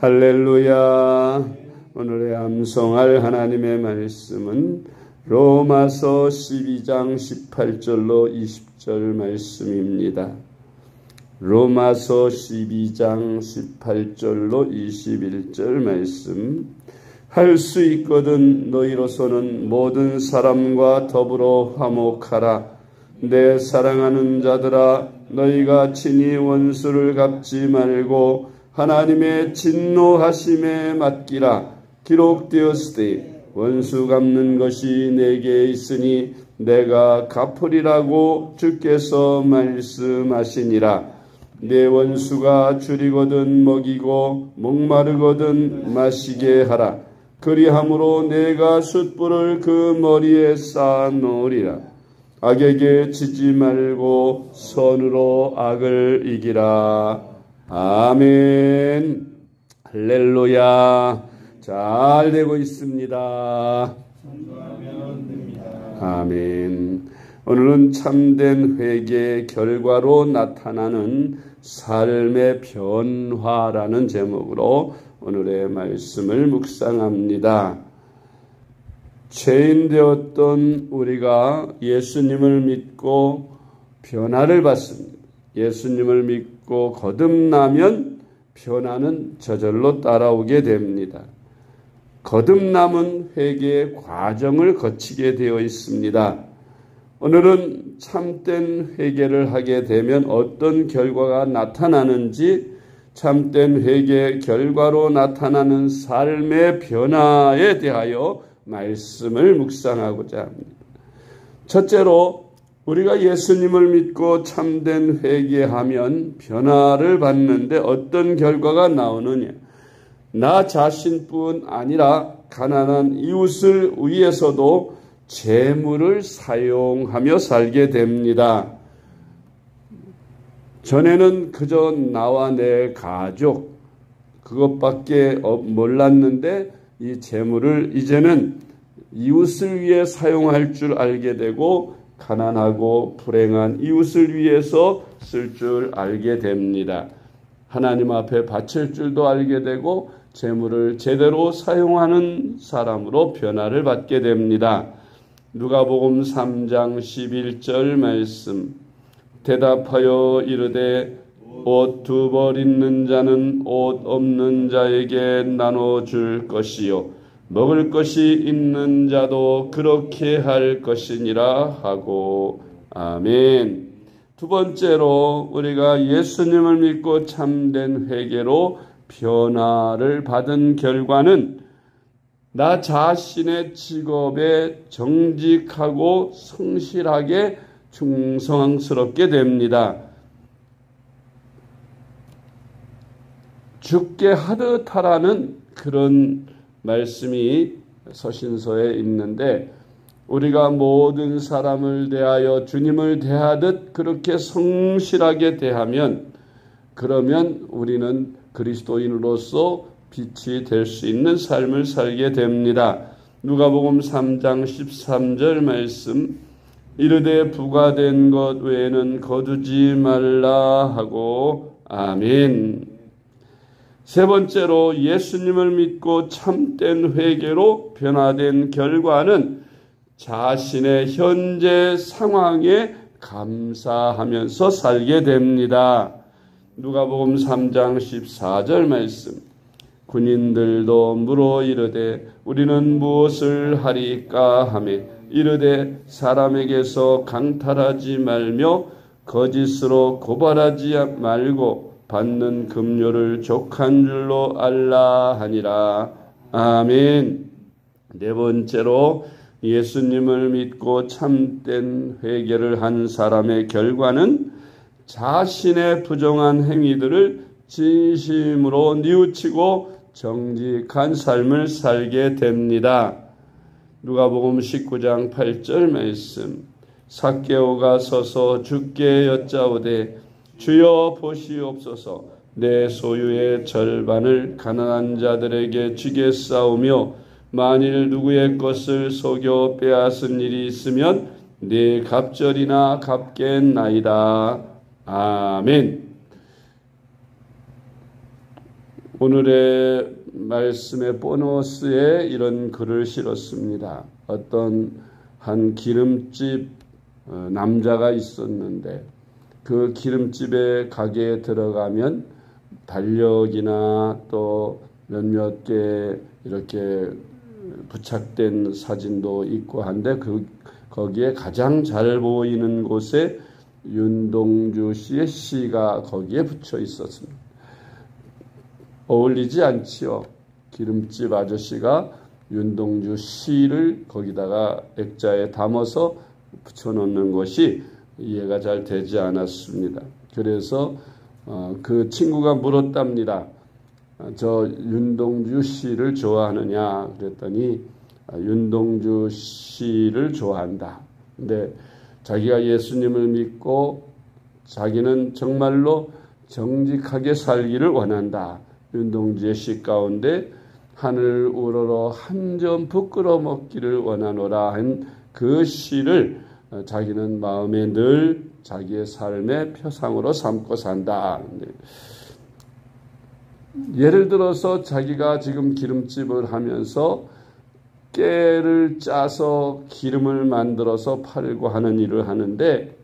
할렐루야. 오늘의 암송할 하나님의 말씀은 로마서 12장 18절로 20절 말씀입니다. 로마서 12장 18절로 21절 말씀. 할 수 있거든 너희로서는 모든 사람과 더불어 화목하라. 내 사랑하는 자들아, 너희가 친히 원수를 갚지 말고 하나님의 진노하심에 맡기라. 기록되었으되 원수 갚는 것이 내게 있으니 내가 갚으리라고 주께서 말씀하시니라. 내 원수가 줄이거든 먹이고 목마르거든 마시게 하라. 그리함으로 내가 숯불을 그 머리에 쌓아 놓으리라. 악에게 지지 말고 선으로 악을 이기라. 아멘. 할렐루야. 잘 되고 있습니다. 아멘. 오늘은 참된 회개의 결과로 나타나는 삶의 변화라는 제목으로 오늘의 말씀을 묵상합니다. 죄인 되었던 우리가 예수님을 믿고 변화를 받습니다. 예수님을 믿고 거듭나면 변화는 저절로 따라오게 됩니다. 거듭남은 회개의 과정을 거치게 되어 있습니다. 오늘은 참된 회개를 하게 되면 어떤 결과가 나타나는지, 참된 회개의 결과로 나타나는 삶의 변화에 대하여 말씀을 묵상하고자 합니다. 첫째로 우리가 예수님을 믿고 참된 회개하면 변화를 받는데 어떤 결과가 나오느냐? 나 자신뿐 아니라 가난한 이웃을 위해서도 재물을 사용하며 살게 됩니다. 전에는 그저 나와 내 가족 그것밖에 몰랐는데 이 재물을 이제는 이웃을 위해 사용할 줄 알게 되고 가난하고 불행한 이웃을 위해서 쓸 줄 알게 됩니다. 하나님 앞에 바칠 줄도 알게 되고 재물을 제대로 사용하는 사람으로 변화를 받게 됩니다. 누가복음 3장 11절 말씀. 대답하여 이르되 옷 2벌 있는 자는 옷 없는 자에게 나눠줄 것이요 먹을 것이 있는 자도 그렇게 할 것이니라 하고. 아멘. 두 번째로 우리가 예수님을 믿고 참된 회개로 변화를 받은 결과는 나 자신의 직업에 정직하고 성실하게 충성스럽게 됩니다. 죽게 하듯 하라는 그런 말씀이 서신서에 있는데, 우리가 모든 사람을 대하여 주님을 대하듯 그렇게 성실하게 대하면, 그러면 우리는 그리스도인으로서 빛이 될 수 있는 삶을 살게 됩니다. 누가복음 3장 13절 말씀. 이르되 부과된 것 외에는 거두지 말라 하고. 아멘. 세 번째로 예수님을 믿고 참된 회개로 변화된 결과는 자신의 현재 상황에 감사하면서 살게 됩니다. 누가복음 3장 14절 말씀. 군인들도 물어 이르되 우리는 무엇을 하리까 하며 이르되 사람에게서 강탈하지 말며 거짓으로 고발하지 말고 받는 급료를 족한 줄로 알라 하니라. 아멘. 네 번째로 예수님을 믿고 참된 회개를 한 사람의 결과는 자신의 부정한 행위들을 진심으로 뉘우치고 정직한 삶을 살게 됩니다. 누가복음 19장 8절 말씀. 삭개오가 서서 주께 여짜오되 주여 보시옵소서. 내 소유의 절반을 가난한 자들에게 주겠사오며 만일 누구의 것을 속여 빼앗은 일이 있으면 네 갑절이나 갚겠나이다. 아멘. 오늘의 말씀의 보너스에 이런 글을 실었습니다. 어떤 한 기름집 남자가 있었는데 그 기름집의 가게에 들어가면 달력이나 또 몇몇 개 이렇게 부착된 사진도 있고 한데 거기에 가장 잘 보이는 곳에 윤동주 씨의 시가 거기에 붙여 있었습니다. 어울리지 않지요. 기름집 아저씨가 윤동주 시를 거기다가 액자에 담아서 붙여놓는 것이 이해가 잘 되지 않았습니다. 그래서 그 친구가 물었답니다. 저 윤동주 씨를 좋아하느냐 그랬더니 윤동주 씨를 좋아한다. 근데 자기가 예수님을 믿고 자기는 정말로 정직하게 살기를 원한다. 윤동주의 시 가운데 하늘 우러러 한 점 부끄러 먹기를 원하노라 한 그 시를 자기는 마음에 늘 자기의 삶의 표상으로 삼고 산다. 예를 들어서 자기가 지금 기름집을 하면서 깨를 짜서 기름을 만들어서 팔고 하는 일을 하는데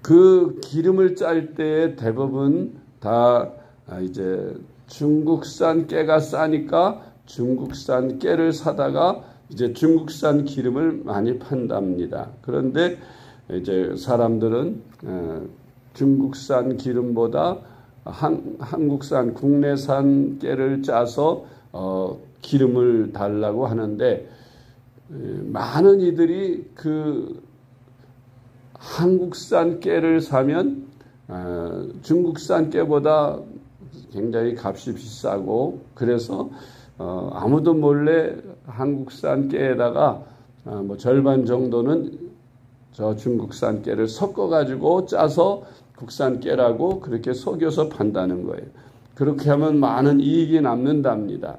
그 기름을 짤 때 대부분 다 이제 중국산 깨가 싸니까 중국산 깨를 사다가 이제 중국산 기름을 많이 판답니다. 그런데 이제 사람들은 중국산 기름보다 한국산 국내산 깨를 짜서 기름을 달라고 하는데 많은 이들이 그 한국산 깨를 사면 중국산 깨보다 굉장히 값이 비싸고 그래서 아무도 몰래 한국산 깨에다가 뭐 절반 정도는 저 중국산 깨를 섞어가지고 짜서 국산 깨라고 그렇게 속여서 판다는 거예요. 그렇게 하면 많은 이익이 남는답니다.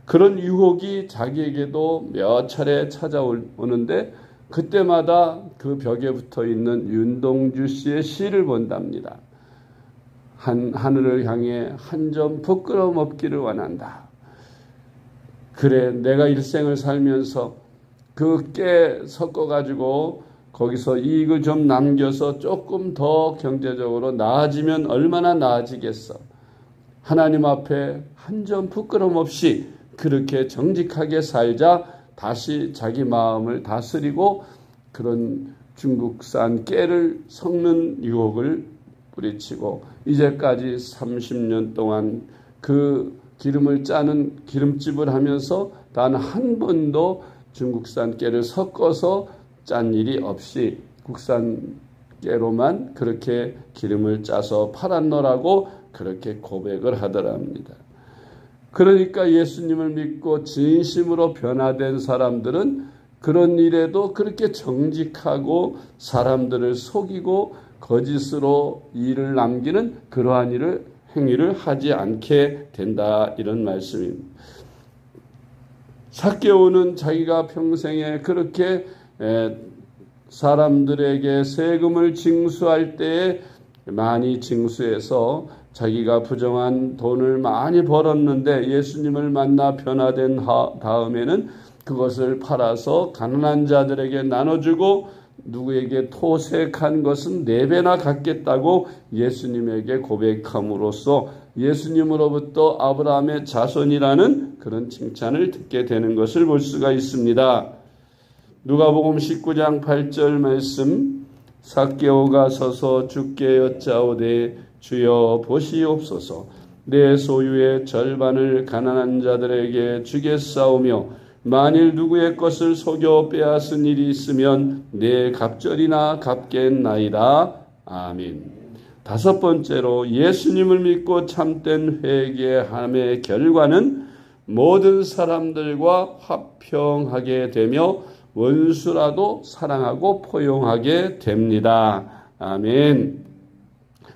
그런 유혹이 자기에게도 몇 차례 찾아오는데 그때마다 그 벽에 붙어 있는 윤동주 씨의 시를 본답니다. 하늘을 향해 한 점 부끄러움 없기를 원한다. 그래, 내가 일생을 살면서 그 깨 섞어가지고 거기서 이익을 좀 남겨서 조금 더 경제적으로 나아지면 얼마나 나아지겠어. 하나님 앞에 한 점 부끄러움 없이 그렇게 정직하게 살자. 다시 자기 마음을 다스리고 그런 중국산 깨를 섞는 유혹을 뿌리치고 이제까지 30년 동안 그 기름을 짜는 기름집을 하면서 단 한 번도 중국산 깨를 섞어서 짠 일이 없이 국산 깨로만 그렇게 기름을 짜서 팔았노라고 그렇게 고백을 하더랍니다. 그러니까 예수님을 믿고 진심으로 변화된 사람들은 그런 일에도 그렇게 정직하고 사람들을 속이고 거짓으로 일을 남기는 그러한 행위를 하지 않게 된다. 이런 말씀입니다. 삭개오는 자기가 평생에 그렇게 사람들에게 세금을 징수할 때에 많이 징수해서 자기가 부정한 돈을 많이 벌었는데 예수님을 만나 변화된 다음에는 그것을 팔아서 가난한 자들에게 나눠주고 누구에게 토색한 것은 4배나 갚겠다고 예수님에게 고백함으로써 예수님으로부터 아브라함의 자손이라는 그런 칭찬을 듣게 되는 것을 볼 수가 있습니다. 누가복음 19장 8절 말씀, 삭개오가 서서 주께 여짜오되 주여 보시옵소서, 내 소유의 절반을 가난한 자들에게 주겠사오며 만일 누구의 것을 속여 빼앗은 일이 있으면 내 갑절이나 갚겠나이다. 아멘. 5번째로 예수님을 믿고 참된 회개함의 결과는 모든 사람들과 화평하게 되며 원수라도 사랑하고 포용하게 됩니다. 아멘.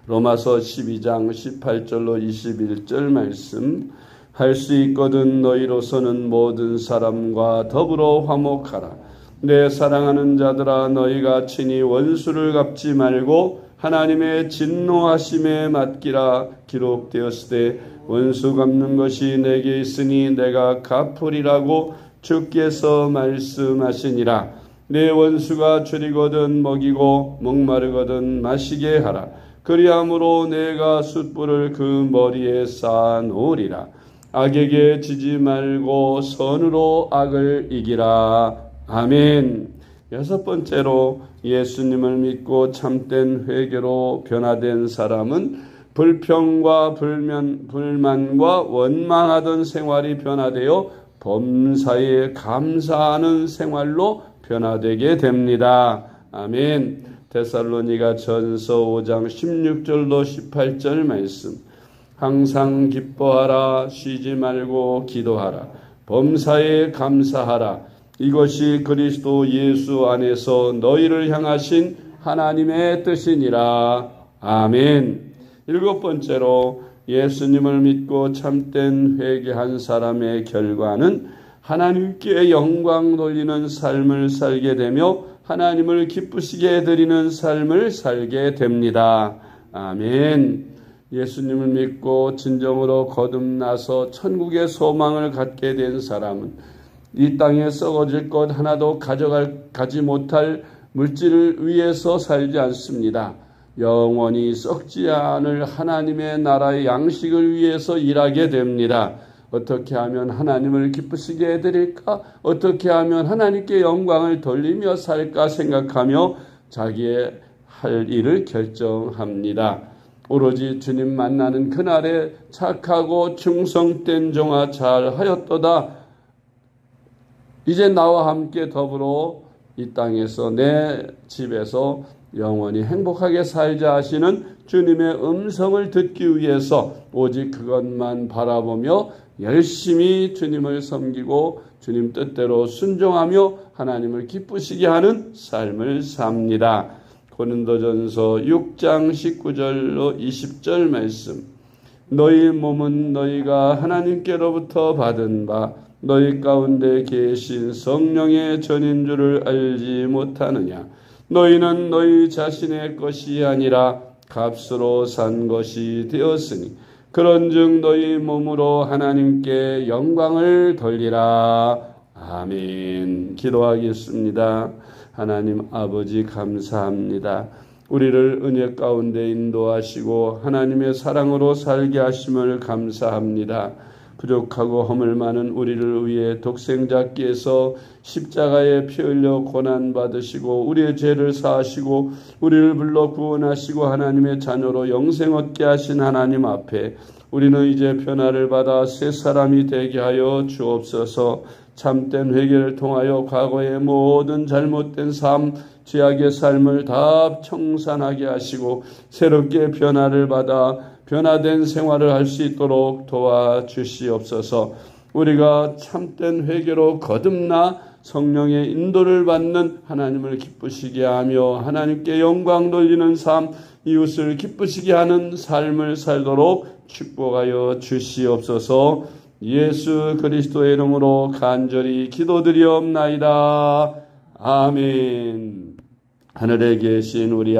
로마서 12장 18절로 21절 말씀, 할 수 있거든 너희로서는 모든 사람과 더불어 화목하라. 내 사랑하는 자들아, 너희가 친히 원수를 갚지 말고 하나님의 진노하심에 맡기라. 기록되었을 때 원수 갚는 것이 내게 있으니 내가 갚으리라고 주께서 말씀하시니라. 내 원수가 줄이거든 먹이고 목마르거든 마시게 하라. 그리함으로 내가 숯불을 그 머리에 쌓아 놓으리라. 악에게 지지 말고 선으로 악을 이기라. 아멘. 여섯 번째로 예수님을 믿고 참된 회개로 변화된 사람은 불평과 불만과 원망하던 생활이 변화되어 범사에 감사하는 생활로 변화되게 됩니다. 아멘. 데살로니가 전서 5장 16절로 18절 말씀. 항상 기뻐하라. 쉬지 말고 기도하라. 범사에 감사하라. 이것이 그리스도 예수 안에서 너희를 향하신 하나님의 뜻이니라. 아멘. 일곱 번째로 예수님을 믿고 참된 회개한 사람의 결과는 하나님께 영광 돌리는 삶을 살게 되며 하나님을 기쁘시게 해드리는 삶을 살게 됩니다. 아멘. 예수님을 믿고 진정으로 거듭나서 천국의 소망을 갖게 된 사람은 이 땅에 썩어질 것 하나도 가지 못할 물질을 위해서 살지 않습니다. 영원히 썩지 않을 하나님의 나라의 양식을 위해서 일하게 됩니다. 어떻게 하면 하나님을 기쁘시게 해드릴까? 어떻게 하면 하나님께 영광을 돌리며 살까 생각하며 자기의 할 일을 결정합니다. 오로지 주님 만나는 그날에 착하고 충성된 종아 잘하였도다. 이제 나와 함께 더불어 이 땅에서 내 집에서 영원히 행복하게 살자 하시는 주님의 음성을 듣기 위해서 오직 그것만 바라보며 열심히 주님을 섬기고 주님 뜻대로 순종하며 하나님을 기쁘시게 하는 삶을 삽니다. 고린도전서 6장 19절로 20절 말씀. 너희 몸은 너희가 하나님께로부터 받은 바 너희 가운데 계신 성령의 전인 줄을 알지 못하느냐. 너희는 너희 자신의 것이 아니라 값으로 산 것이 되었으니 그런즉 너희 몸으로 하나님께 영광을 돌리라. 아멘. 기도하겠습니다. 하나님 아버지 감사합니다. 우리를 은혜 가운데 인도하시고 하나님의 사랑으로 살게 하심을 감사합니다. 부족하고 허물 많은 우리를 위해 독생자께서 십자가에 피 흘려 고난받으시고 우리의 죄를 사하시고 우리를 불러 구원하시고 하나님의 자녀로 영생 얻게 하신 하나님 앞에 우리는 이제 변화를 받아 새 사람이 되게 하여 주옵소서. 참된 회개를 통하여 과거의 모든 잘못된 삶, 죄악의 삶을 다 청산하게 하시고 새롭게 변화를 받아 변화된 생활을 할 수 있도록 도와주시옵소서. 우리가 참된 회개로 거듭나 성령의 인도를 받는 하나님을 기쁘시게 하며 하나님께 영광 돌리는 삶, 이웃을 기쁘시게 하는 삶을 살도록 축복하여 주시옵소서. 예수 그리스도의 이름으로 간절히 기도드리옵나이다. 아멘. 하늘에 계신 우리